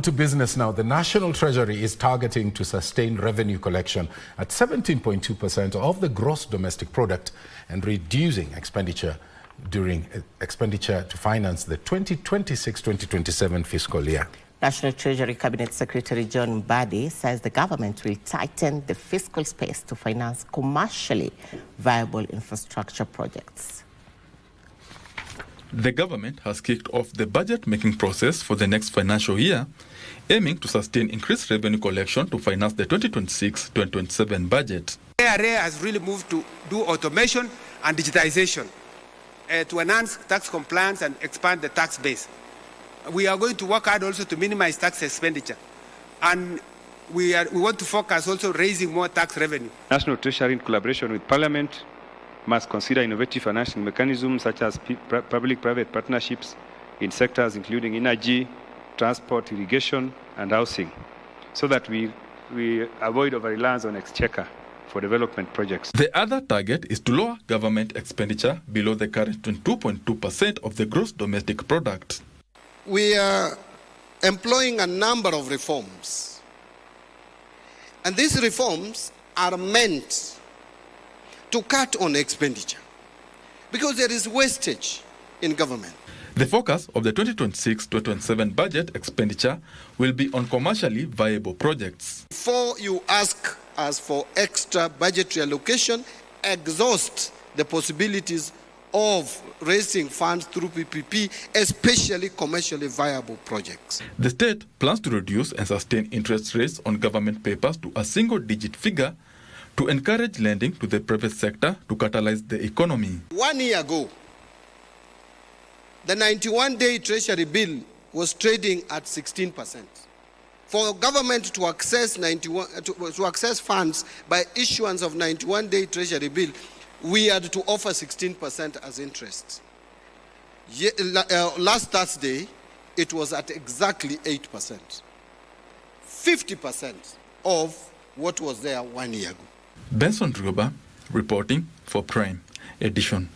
To business now, the National Treasury is targeting to sustain revenue collection at 17.2% of the gross domestic product and reducing expenditure to finance the 2026-2027 fiscal year. National Treasury Cabinet Secretary John Mbadi says the government will tighten the fiscal space to finance commercially viable infrastructure projects. The government has kicked off the budget-making process for the next financial year, aiming to sustain increased revenue collection to finance the 2026-2027 budget. KRA has really moved to do automation and digitization to enhance tax compliance and expand the tax base. We are going to work hard also to minimize tax expenditure, and we want to focus also raising more tax revenue. National Treasury, in collaboration with Parliament, must consider innovative financing mechanisms such as public-private partnerships in sectors including energy, transport, irrigation, and housing, so that we avoid over-reliance on exchequer for development projects. The other target is to lower government expenditure below the current 22.2% of the gross domestic product. We are employing a number of reforms, and these reforms are meant to cut on expenditure because there is wastage in government. The focus of the 2026-2027 budget expenditure will be on commercially viable projects. Before you ask us for extra budgetary allocation, exhaust the possibilities of raising funds through PPP, especially commercially viable projects. The state plans to reduce and sustain interest rates on government papers to a single-digit figure to encourage lending to the private sector to catalyze the economy. 1 year ago, the 91-day Treasury bill was trading at 16%. For government to access funds by issuance of 91-day Treasury bill, we had to offer 16% as interest. Last Thursday, it was at exactly 8%. 50% of what was there 1 year ago. Benson Druba reporting for Prime Edition.